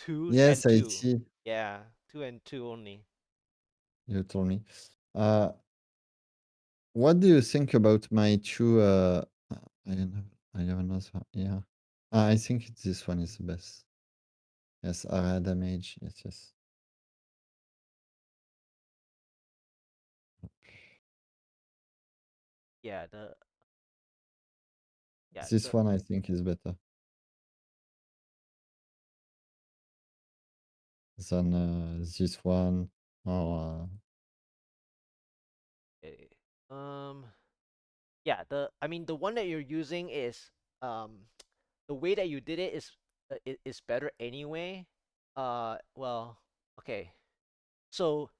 2 and Yes, I 2. see. Yeah, 2 and 2 only. You told me. Uh, what do you think about my two? I don't know. I have another. Yeah. I think this one is the best. Yes, area damage. Yes, yes. Yeah, This one I think is better than this one. Or eh, yeah, I mean the one that you're using is the way that you did it is better anyway. Well, okay. So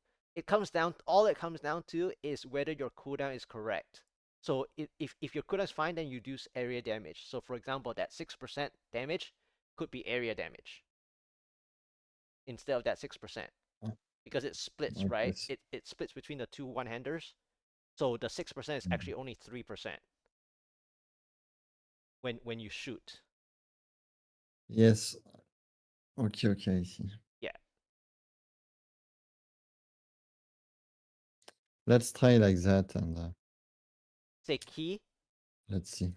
all it comes down to is whether your cooldown is correct. So if your cooldown is fine, then you do area damage. So for example, that 6% damage could be area damage instead of that 6%, because it splits, okay. right? It splits between the two one-handers. So the 6% is actually only 3% when you shoot. Yes. Okay, okay, I see. Yeah. Let's try like that and C'est qui? let's see.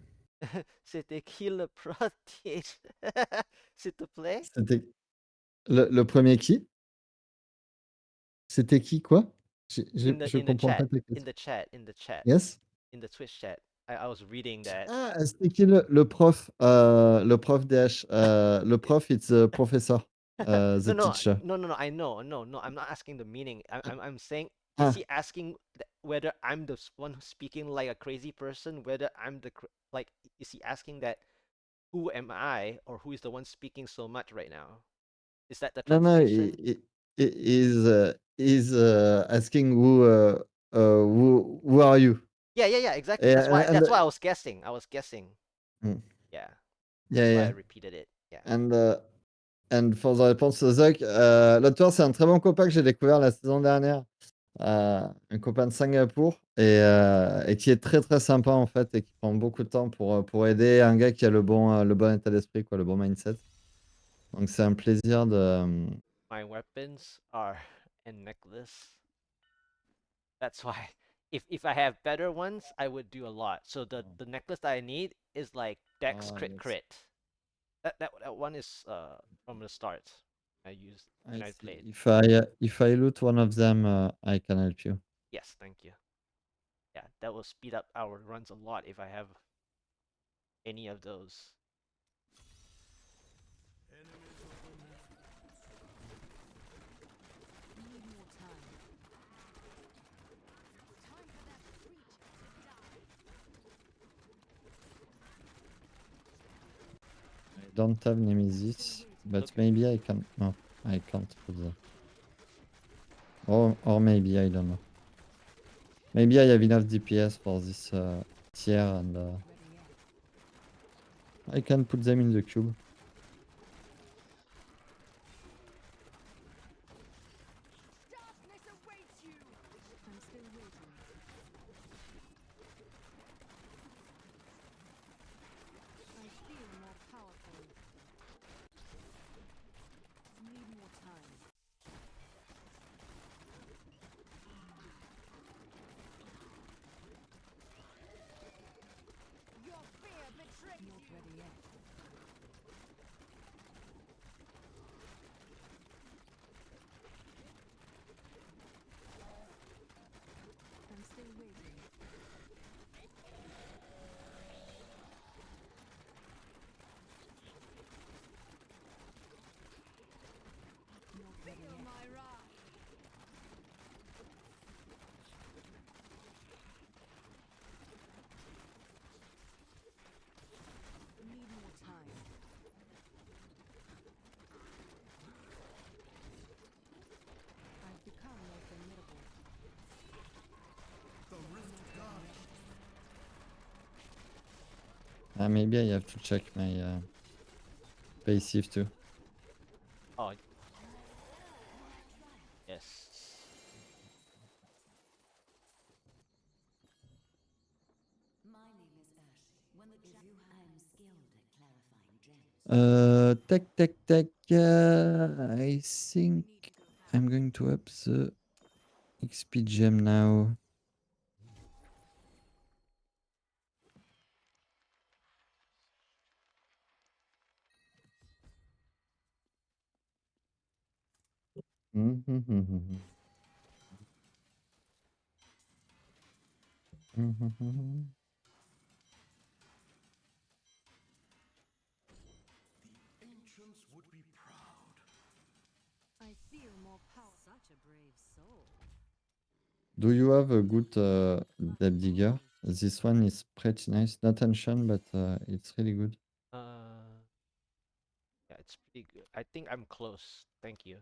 C'était qui le protège? S'il te plaît? C'était le premier qui? C'était qui quoi? Je In the comprends pas chat, ta in question. the chat, in the chat, Yes? in the Twitch chat. I was reading that. Ah, c'était qui le prof? Le prof DH. Le prof, it's the professor. No, The no, teacher. no, no, no. I know, no, no. I'm not asking the meaning. I'm saying, is Ah, he asking whether I'm the one who's speaking like a crazy person? Whether I'm like, is he asking that? Who am I, or who is the one speaking so much right now? Is that the no, no, translation? he's asking who are you? Yeah, yeah, yeah. Exactly. Yeah, That's why I was guessing. I was guessing. mm, Yeah, yeah, that's why I yeah. repeated it. Yeah. And for the réponse to Zach, l'autre tour, c'est un très bon copain que j'ai découvert la saison dernière. Un copain de Singapour et qui est très très sympa en fait et qui prend beaucoup de temps pour aider un gars qui a le bon état d'esprit, quoi, le bon mindset. Donc c'est un plaisir de. My weapons are a necklace. That's why if I have better ones, I would do a lot. So the necklace that I need is like Dex crit Yes. crit. That one is from the start. I used when I I see. played. If I loot one of them, I can help you. Yes, thank you. Yeah, that will speed up our runs a lot if I have any of those. I don't have Nemesis, but Look, maybe I can. No, I can't put that. Or maybe I don't know. Maybe I have enough DPS for this tier and I can put them in the cube. Maybe I have to check my passive too. oh yes. Tac tac tac. I think I'm going to up the XP gem now. Do you have a good depth digger? This one is pretty nice. Not ancient, but it's really good. Uh, yeah, it's pretty good. I think I'm close. Thank you.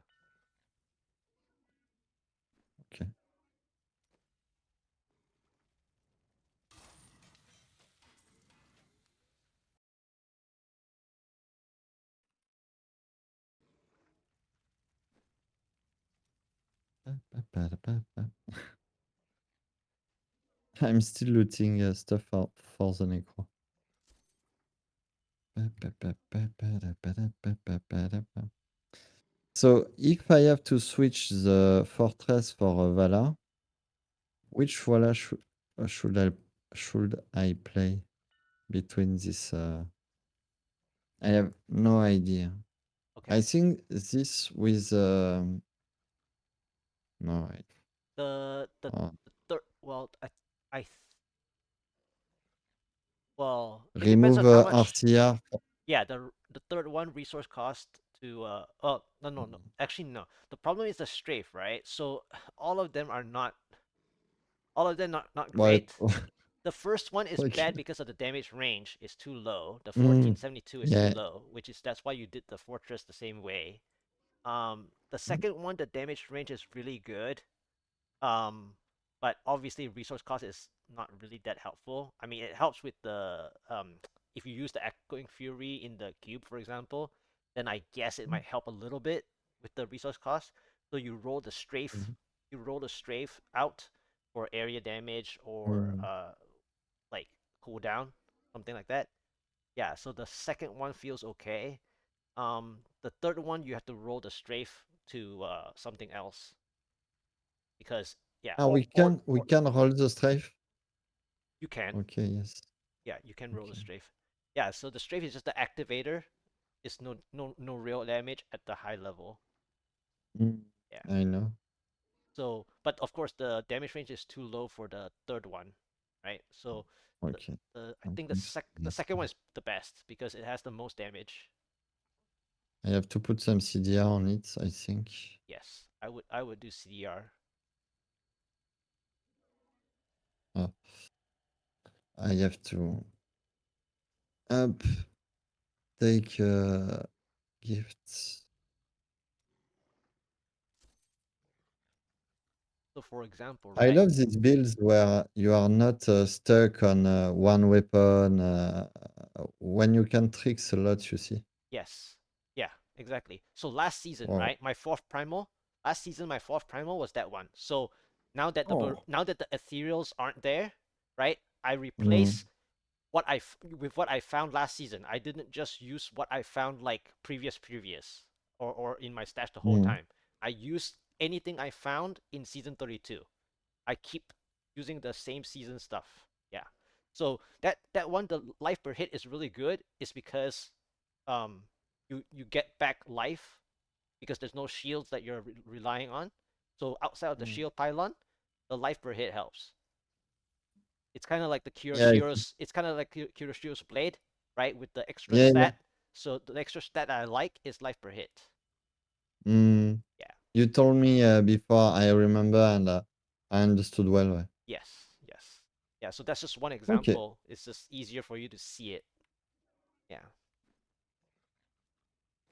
Okay. I'm still looting stuff for the necro. So if I have to switch the fortress for Vala, which Vala should I play between this? I have no idea. I Okay. think this with no. Uh, The third. Well, I well, it depends remove on how much. RCR. Yeah, the third one resource cost to oh no. Actually no. The problem is the strafe, right? So all of them are not not Well, great. The first one is okay. bad because of the damage range is too low. The Mm, 1472 is too yeah. low, which is that's why you did the fortress the same way. The second one, the damage range is really good. Um, but obviously resource cost is not really that helpful. I mean, it helps with the if you use the Echoing Fury in the cube, for example, then I guess it might help a little bit with the resource cost. So you roll the strafe out for area damage or Mm. like cooldown, something like that. Yeah, so the second one feels okay. The third one you have to roll the strafe to something else because yeah, Ah, we or can roll the strafe. you can. Okay, yes. Yeah, you can roll the Okay. strafe. Yeah, so the strafe is just the activator. It's no real damage at the high level. Mm, Yeah. I know. So, but of course the damage range is too low for the third one, right? So the Okay. I I'm think going to the this second one one. is the best because it has the most damage. I have to put some CDR on it, I think. Yes, I would do CDR. Oh, I have to up take gifts. So for example, I right? love these builds where you are not stuck on one weapon when you can tricks a lot, you see. Yes. Yeah, exactly. So last season, Wow. right? Last season my fourth primal was that one. So Oh. now that the ethereals aren't there, right? I Mm, replace with what I found last season. I didn't just use what I found like previous or in my stash the whole mm. time. I used anything I found in season 32. I keep using the same season stuff. Yeah. So that one, the life per hit is really good. Is because um you get back life because there's no shields that you're relying on. So outside of the Mm. shield pylon, the life per hit helps. It's kind of like the Yeah, Kuroshiro's. It's kind of like Kuroshiro's blade, right? With the extra yeah. stat. So the extra stat I like is life per hit. Mm. Yeah. You told me before, I remember, and I understood well. Ouais. Yes. Yes. Yeah. So that's just one Okay, example. It's just easier for you to see it. Yeah.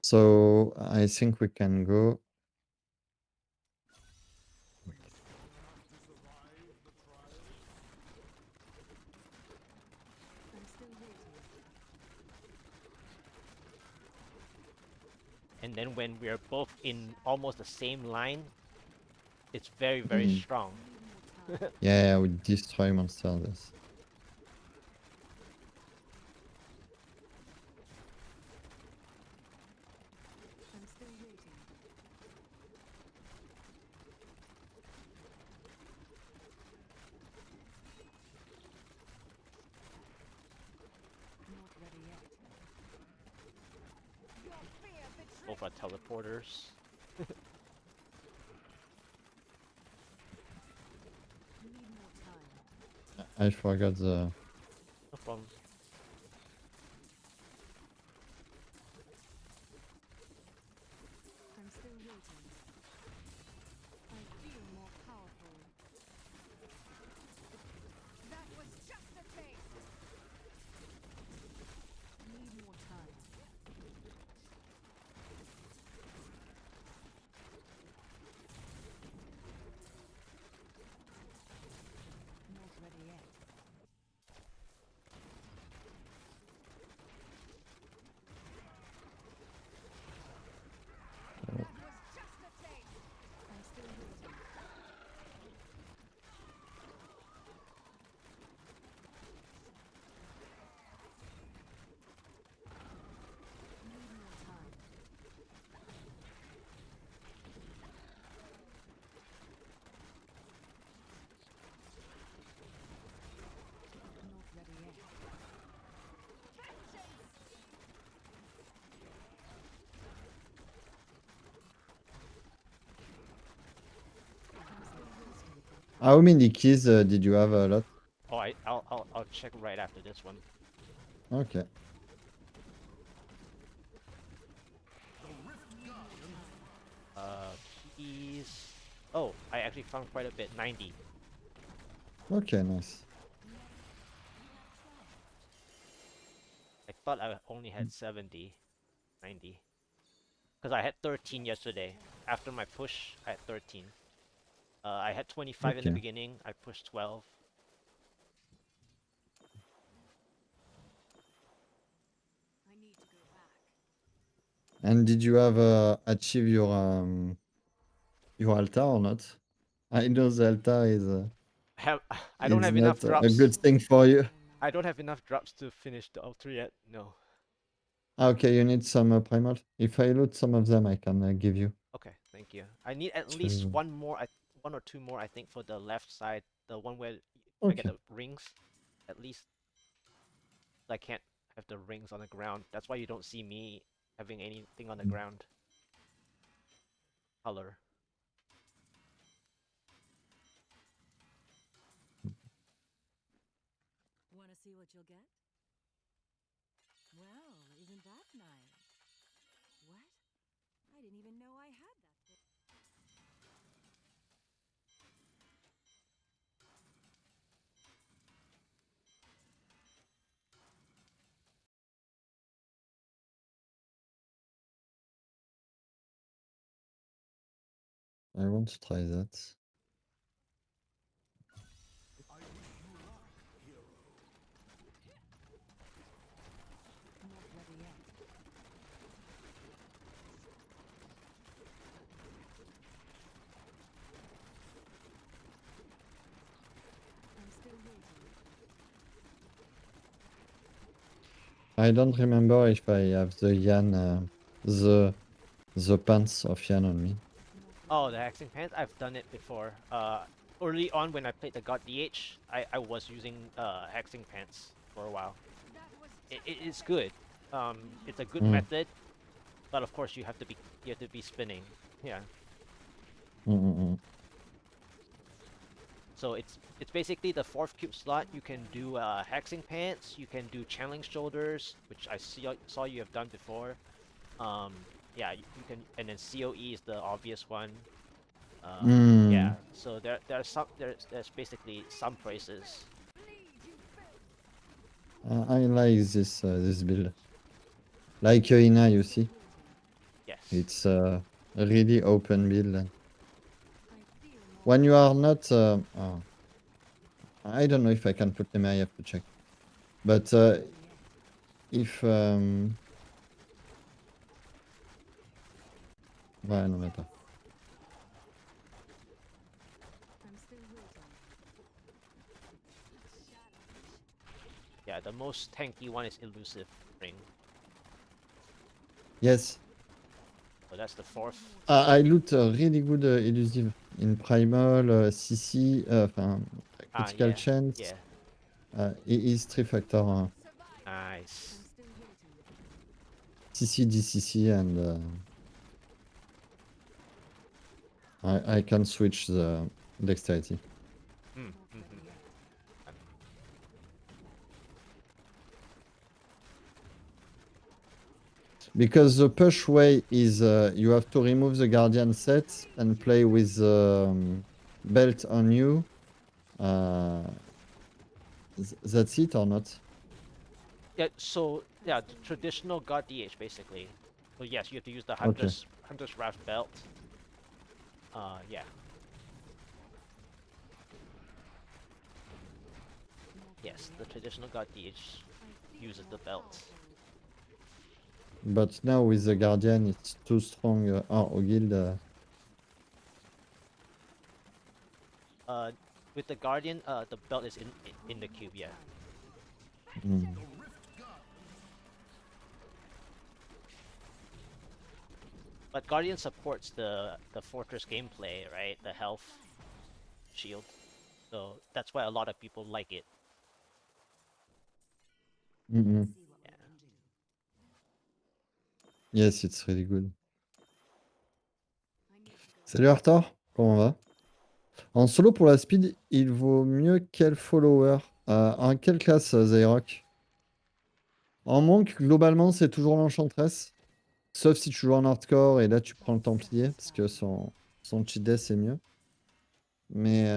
so I think we can go. And then when we're both in almost the same line, it's very Mm. strong. Yeah, we destroy monsters. about teleporters. I forgot the. No problem. I'm still waiting. I feel more powerful. That was just a taste. Need more time. Not ready yet. That was just a taste. I'm still waiting. Need more time. Not ready yet. How many keys did you have a lot? Oh, I'll check right after this one. Okay. Keys. Oh, I actually found quite a bit. 90. Okay, nice. I thought I only had 70. 90. Because I had 13 yesterday. After my push, I had 13. I had 25 in the Okay. beginning. I pushed 12. I need to go back. And did you have achieve your altar or not? I know the altar Have I don't is have not enough a drops. good thing for you. I don't have enough drops to finish the altar yet. No. Okay, you need some primal. If I loot some of them, I can give you Okay, thank you. I need at least two. one more. One or two more. I think for the left side, the one where I get Okay. the rings. At least I can't have the rings on the ground. That's why you don't see me having anything on the ground. Color. Want to see what you'll get? Well, isn't that nice? What? I didn't even know I had that thing. I want to try that. Not ready yet. I'm still waiting. I don't remember if I have the Yan, the pants of Yan on me. Oh, the hexing pants. I've done it before. Early on when I played the GoD, I was using hexing pants for a while. It's good. It's a good Mm. method, but of course you have to be spinning. Yeah. Mm-mm-mm. So it's basically the fourth cube slot. You can do hexing pants. You can do channeling shoulders, which saw you have done before. Um, yeah, you can, and then COE is the obvious one. Yeah. Mm. So there's basically some choices. I like this build. Like Ina, you see, Yes. it's a really open build. I feel more When you are not, oh, I don't know if I can put them. I have to check. But if ouais, non mais pas. I'm still waiting. Yeah, the most tanky one is elusive ring. Yes, So that's the fourth. I loot really good elusive in primal, CC, enfin critical Yeah. chance. Yeah. He is 3 factor Nice. I'm still waiting. CC, DCC, and I can switch the dexterity. Mm, Because the push way is you have to remove the guardian set and play with the belt on you. That's it or not? Yeah, so yeah, the traditional God DH basically. So yes, you have to use the Okay. Hunter's Wrath belt. Yeah. Yes, the traditional God DH uses the belt. But now with the guardian, it's too strong. Au guild. With the Guardian, the belt is in the cube, yeah. Mm. But Guardian supports the Fortress gameplay, right? The health shield. So that's why a lot of people like it. Mm-mm. Yeah. Yes, it's really good. Salut Arthur, comment va? En solo pour la speed, il vaut mieux quel follower? En quelle classe, Zayrock? En monk, globalement, c'est toujours l'enchantress. Sauf si tu joues en hardcore et là tu prends le templier parce que son cheat death c'est mieux. Mais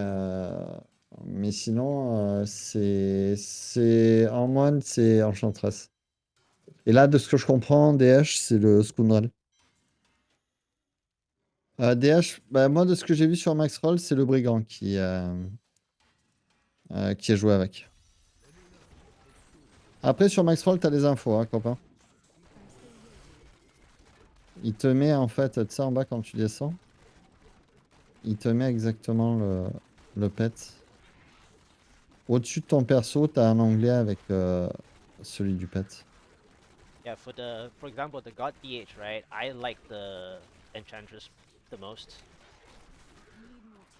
sinon, c'est en moine, c'est enchantress. Et là, de ce que je comprends, DH, c'est le scoundrel. DH, bah, moi, de ce que j'ai vu sur Max Roll, c'est le brigand qui est joué avec. Après, sur Max Roll, t'as les infos, hein, copain. Il te met, en fait, tu sais, en bas, quand tu descends, il te met exactement le pet. Au-dessus de ton perso, t'as un onglet avec celui du pet. Yeah, for example, the God DH, right? I like the Enchantress the most.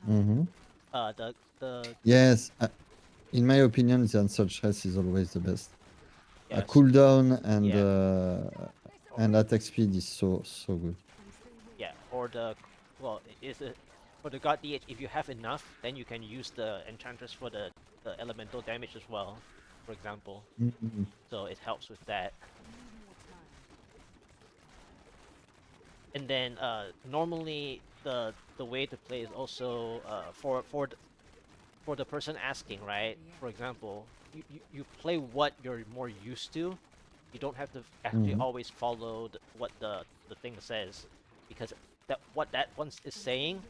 Mhm. The Yes, in my opinion, the Enchantress is always the best. yes, Cooldown yeah, and attack speed is so good. yeah, or the well, is it for the God DH? If you have enough, then you can use the Enchantress for the elemental damage as well, for example. Mhm. So it helps with that. And then normally the way to play is also for the person asking, right? For example, you play what you're more used to. You don't have to actually Mhm. always follow what the thing says, because what that one is saying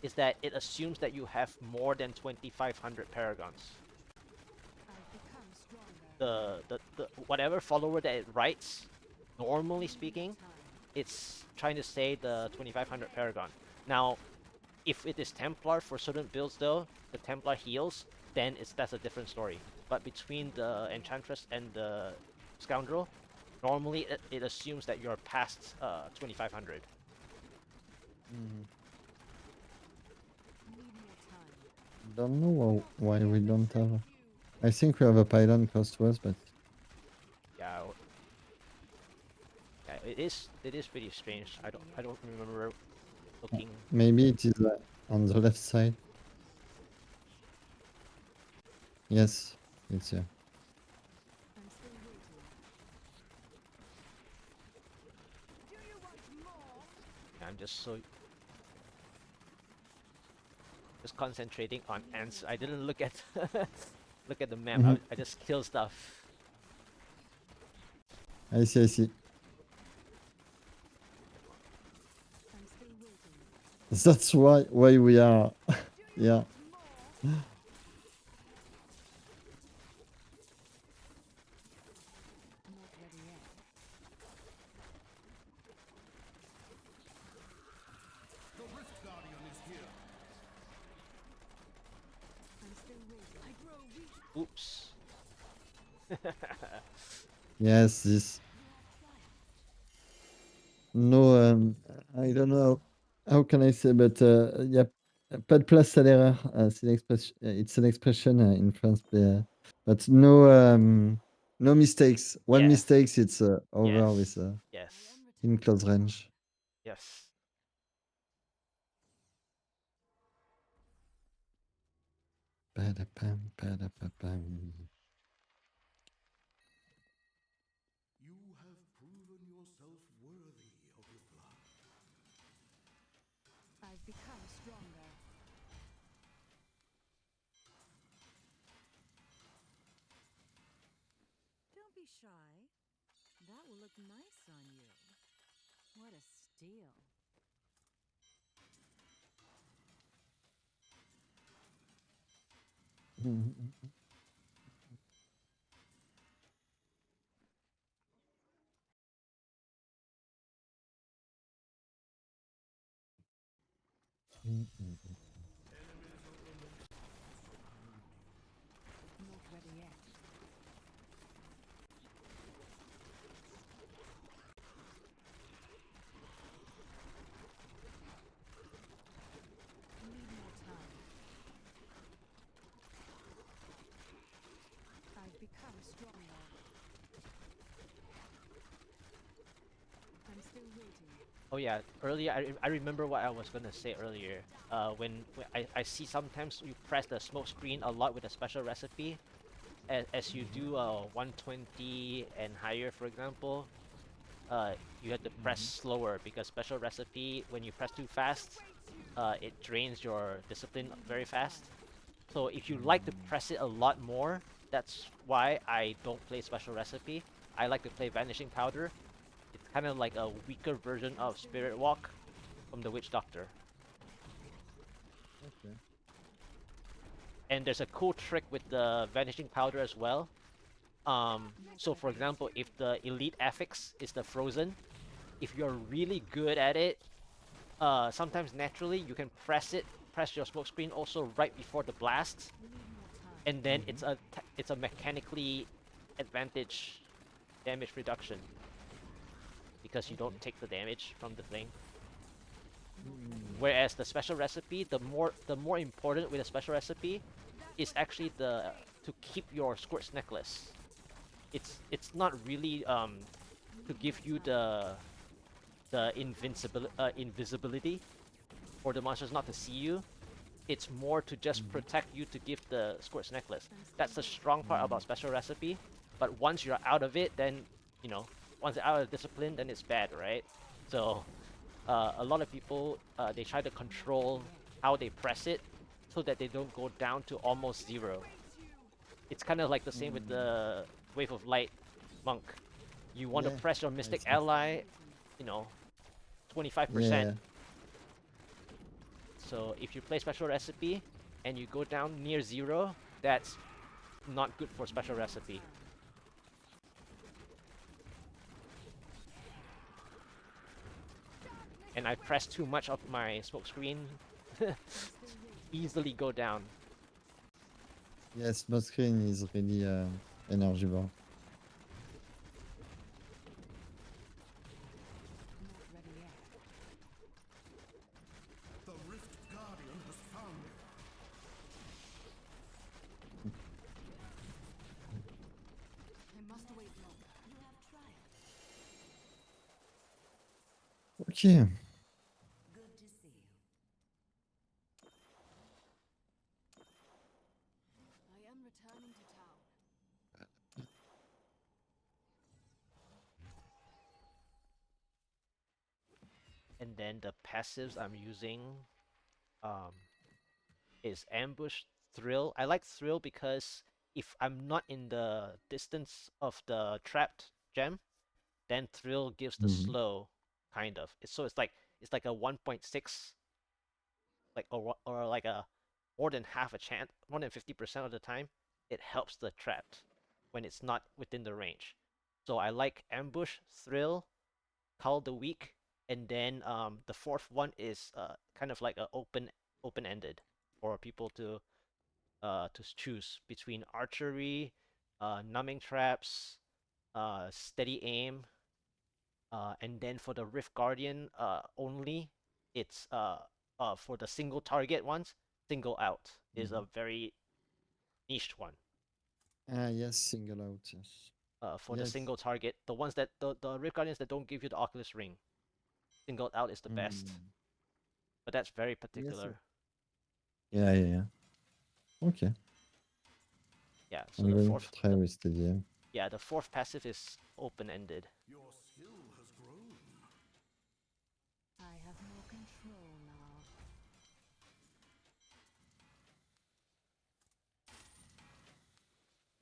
is that it assumes that you have more than 2,500 paragons. The whatever follower that it writes, normally speaking, it's trying to say the 2,500 paragon. Now, if it is Templar for certain builds though, the Templar heals, then that's a different story. But between the Enchantress and the Scoundrel, normally it assumes that you're past 2,500. Don't know why we don't have. I think we have a pylon close to us, but Yeah, yeah, it is pretty strange. I don't remember looking. maybe it is on the left side. Yes, it's here. I'm just concentrating on ants. I didn't look at look at the map. Mhm. I just kill stuff. I see, I see. That's why we are. Yeah. Oops. Yes, this. No, I don't know how can I say, but y a pas de place à l'erreur. C'est une expression. It's an expression in France, but no mistakes. One Yeah. mistakes, it's Yes. over with Yes. in close range. Yes. Ba-da-pam, ba-da-pa-pam. You have proven yourself worthy of the blood. I've become stronger. Don't be shy. That will look nice on you. What a steal. Not ready yet. Need more time. I've become stronger. I'm still waiting. Oh yeah, earlier I remember what I was gonna say earlier. When I see sometimes you press the smoke screen a lot with a special recipe, as you do 120 and higher, for example. You have to press slower because special recipe, when you press too fast, it drains your discipline very fast. So if you like to press it a lot more, that's why I don't play special recipe. I like to play Vanishing Powder. It's kind of like a weaker version of Spirit Walk from the Witch Doctor. Okay. And there's a cool trick with the Vanishing Powder as well. So for example, if the elite affix is the frozen, if you're really good at it, sometimes naturally you can press your smoke screen also right before the blast, Need more time. and then it's a mechanically advantage damage reduction because you don't take the damage from the thing. Whereas the special recipe, the more important with a special recipe is actually to keep your Squirt's necklace. It's not really to give you the invisibility for the monsters not to see you. It's more to just protect you to give the Squirt's necklace. That's the strong part about special recipe. But once you're out of it, then once you're out of discipline, then it's bad, right? So a lot of people they try to control how they press it so that they don't go down to almost zero. It's kind of like the same with the Wave of Light monk. You want to Yeah, press your I Mystic see. ally, you know, 25%. Yeah. So if you play special recipe and you go down near zero, that's not good for special recipe. And I press too much of my smoke screen, easily go down. Yes, smoke screen is really energy bar. Not ready yet. The Rift Guardian has found it. I must wait longer. You have tried. Ok. Good to see you. I am returning to town. And then the passives I'm using um, is Ambush, Thrill. I like Thrill because if I'm not in the distance of the trapped gem, then Thrill gives the slow, kind of. It's like a 1.6, like or like a more than half a chance, more than 50% of the time, it helps the trapped when it's not within the range. So I like Ambush, Thrill, Cull the Weak, and then the fourth one is kind of like a open-ended for people to choose between archery, numbing traps, steady aim, and then for the Rift Guardian only, it's for the single target ones, single out is a very niched one. Ah, yes, single out, yes. For the Yes. single target, the ones that the Rift Guardians that don't give you the Oculus Ring, single out is the best. But that's very Yes. particular. Yeah, yeah, yeah. Okay. Yeah, so I'm the going fourth, to try with steady. yeah, the fourth passive is open-ended. Your skill has grown. I have more control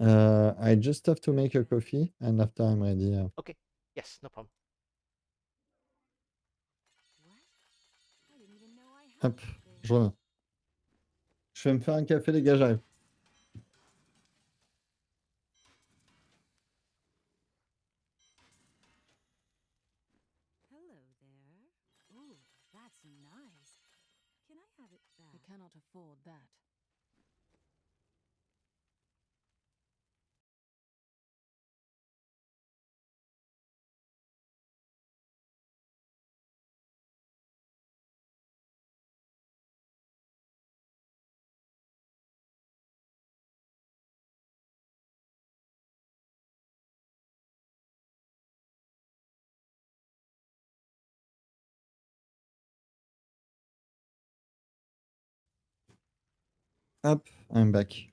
now. I just have to make a coffee, and after I'm ready. Okay, yes, no problem. What? I didn't even know I had Hop, that thing. jaune. Je vais me faire un café, les gars, j'arrive. Hello there. Ooh, that's nice. Can I have it back? I cannot afford that. Hop, I'm back.